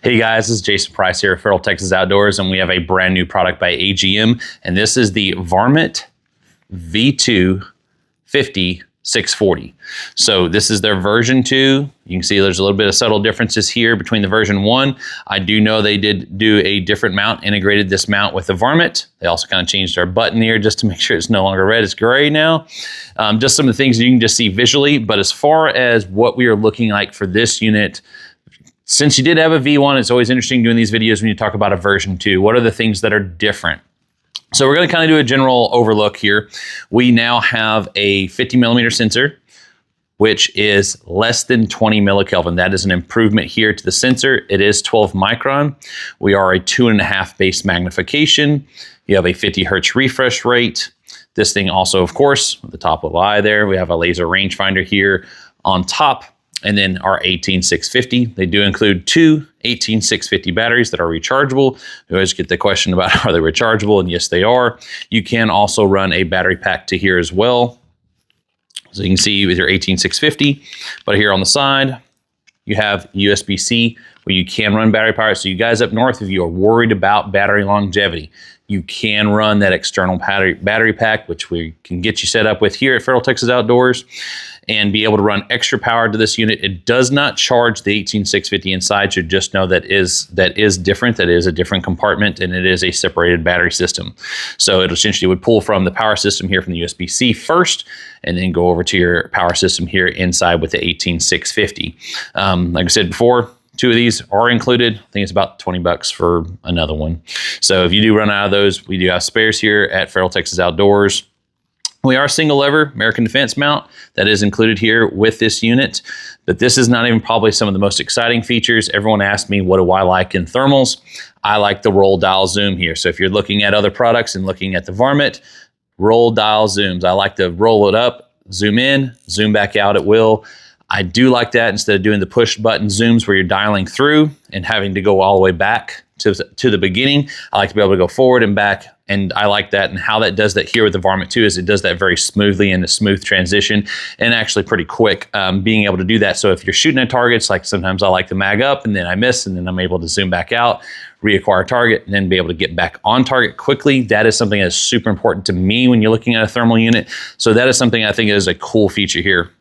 Hey guys, this is Jason Price here at Feral Texas Outdoors, and we have a brand new product by AGM, and this is the Varmint V2 640. So this is their version 2. You can see there's a little bit of subtle differences here between the version 1. I do know they did do a different mount, integrated this mount with the Varmint. They also kind of changed our button here just to make sure it's no longer red, it's gray now. Just some of the things you can just see visually, but as far as what we are looking like for this unit, since you did have a V1, it's always interesting doing these videos when you talk about a version 2. What are the things that are different? So we're going to kind of do a general overlook here. We now have a 50 millimeter sensor, which is less than 20 millikelvin. That is an improvement here to the sensor. It is 12 micron. We are a 2.5 base magnification. You have a 50 hertz refresh rate. This thing also, of course, with the top little eye there, we have a laser rangefinder here on top. And then our 18650. They do include 2 18650 batteries that are rechargeable. We always get the question about are they rechargeable, and yes they are. You can also run a battery pack to here as well. So you can see with your 18650, but here on the side, you have USB-C where you can run battery power. So you guys up north, if you are worried about battery longevity, you can run that external battery pack, which we can get you set up with here at Feral Texas Outdoors, and be able to run extra power to this unit. It does not charge the 18650 inside, so just know that is different. That is a different compartment, and it is a separated battery system. So it essentially would pull from the power system here from the USB-C first, and then go over to your power system here inside with the 18650. Like I said before, 2 of these are included. I think it's about 20 bucks for another one. So if you do run out of those, we do have spares here at Feral Texas Outdoors. We are single lever American Defense mount that is included here with this unit, but this is not even probably some of the most exciting features. Everyone asks me, what do I like in thermals? I like the roll dial zoom here. So if you're looking at other products and looking at the Varmint, roll dial zooms. I like to roll it up, zoom in, zoom back out at will. I do like that instead of doing the push button zooms where you're dialing through and having to go all the way back to the beginning. I like to be able to go forward and back, and I like that. And how that does that here with the Varmint 2 is it does that very smoothly in a smooth transition and actually pretty quick, being able to do that. So if you're shooting at targets, like sometimes I like to mag up and then I miss, and then I'm able to zoom back out, reacquire target, and then be able to get back on target quickly. That is something that's super important to me when you're looking at a thermal unit. So that is something I think is a cool feature here.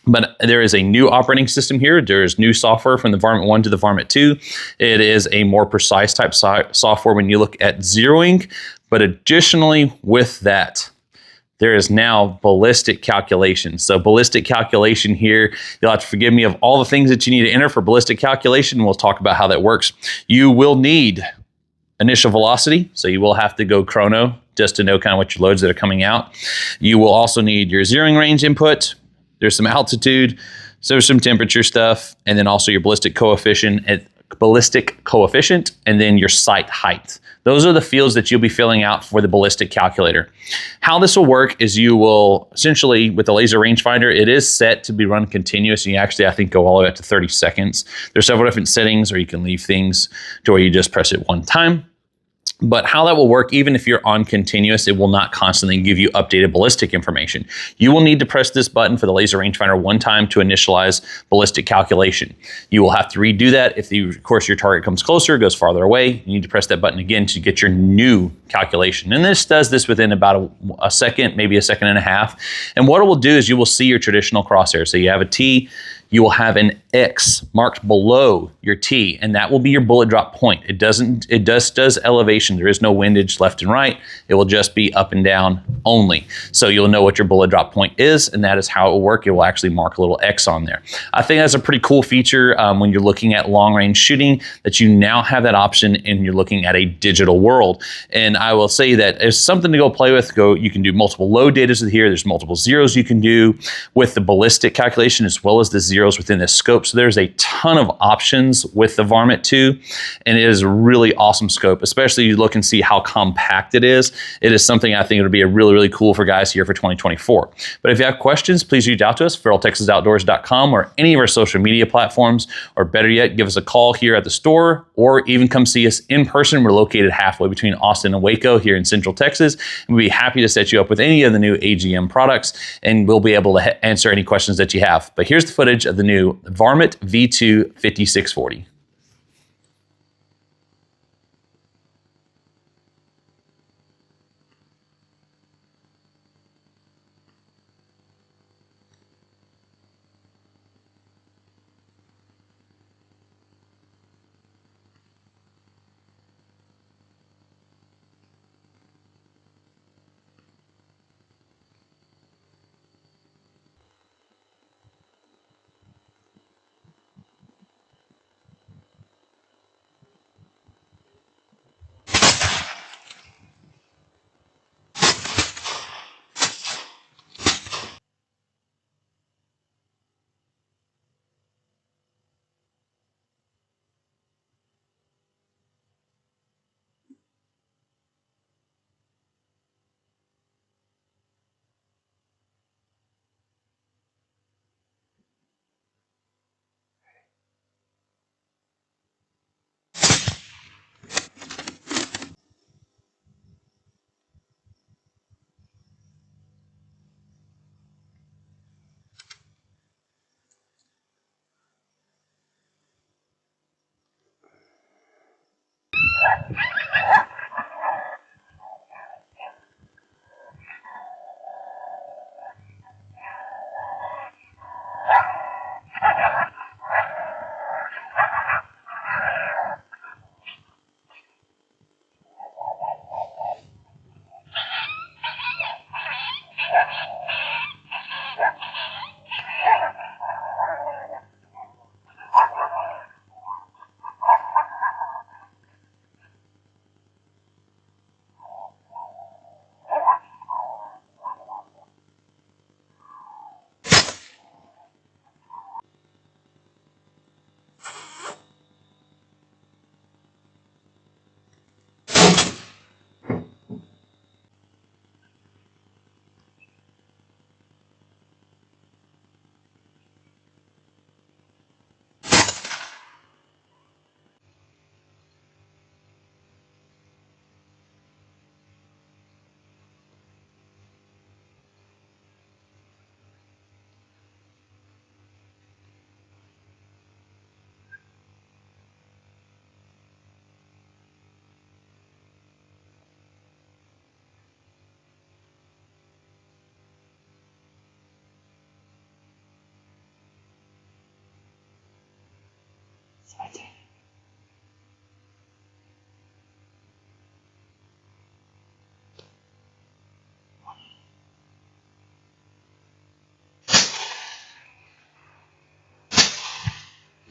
But there is a new operating system here. There's new software from the Varmint 1 to the Varmint 2. It is a more precise type software when you look at zeroing. But additionally with that, there is now ballistic calculation. So ballistic calculation here, you'll have to forgive me of all the things that you need to enter for ballistic calculation. We'll talk about how that works. You will need initial velocity. So you will have to go chrono just to know kind of what your loads that are coming out. You will also need your zeroing range input. There's some altitude, so some temperature stuff, and then also your ballistic coefficient, and then your sight height. Those are the fields that you'll be filling out for the ballistic calculator. How this will work is you will essentially, with the laser rangefinder, it is set to be run continuous. And you actually, I think, go all the way up to 30 seconds. There's several different settings, or you can leave things to where you just press it one time. But how that will work, even if you're on continuous, it will not constantly give you updated ballistic information. You will need to press this button for the laser rangefinder one time to initialize ballistic calculation. You will have to redo that if, of course, your target comes closer, goes farther away. You need to press that button again to get your new calculation. And this does this within about a second, maybe a second and a half. And what it will do is you will see your traditional crosshair. So you have a T, you will have an X marked below your T, and that will be your bullet drop point. It does elevation. There is no windage left and right. It will just be up and down only. So you'll know what your bullet drop point is, and that is how it will work. It will actually mark a little X on there. I think that's a pretty cool feature when you're looking at long range shooting, that you now have that option and you're looking at a digital world. And I will say that it's something to go play with. You can do multiple load data here. There's multiple zeros you can do with the ballistic calculation as well as the zeros within this scope. So there's a ton of options with the Varmint 2, and it is a really awesome scope, especially you look and see how compact it is. It is something I think it would be a really, really cool for guys here for 2024. But if you have questions, please reach out to us, feraltexasoutdoors.com, or any of our social media platforms, or better yet, give us a call here at the store, or even come see us in person. We're located halfway between Austin and Waco here in Central Texas, and we'd be happy to set you up with any of the new AGM products, and we'll be able to answer any questions that you have. But here's the footage of the new Varmint V2 640.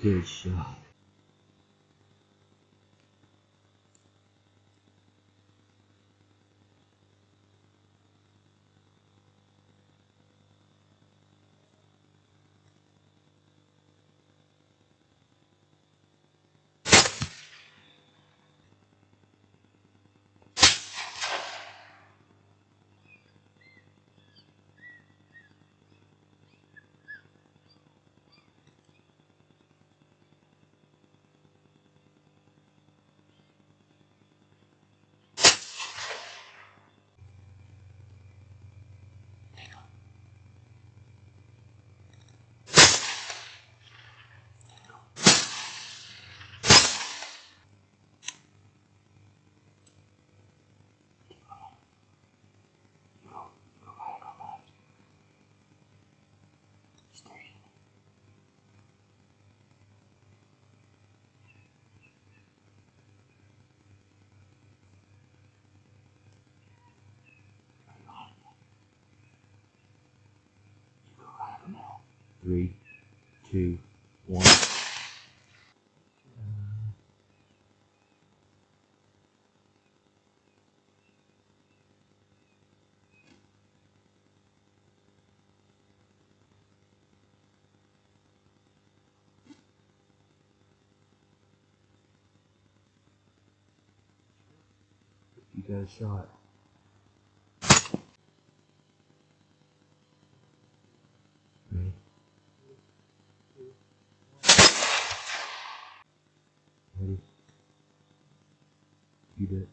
Good shot. Three, two, one. You got a shot. Ready? Ready? You did.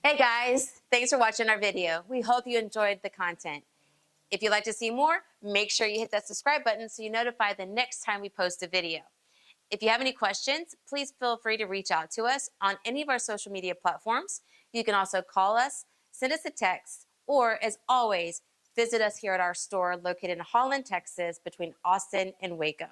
Hey guys, thanks for watching our video. We hope you enjoyed the content. If you'd like to see more, make sure you hit that subscribe button so you're notified the next time we post a video. If you have any questions, please feel free to reach out to us on any of our social media platforms. You can also call us, send us a text, or as always, visit us here at our store located in Holland, Texas, between Austin and Waco.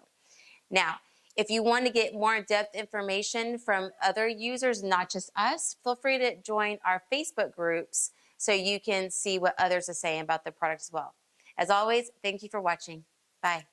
Now, if you want to get more in-depth information from other users, not just us, feel free to join our Facebook groups so you can see what others are saying about the product as well. As always, thank you for watching. Bye.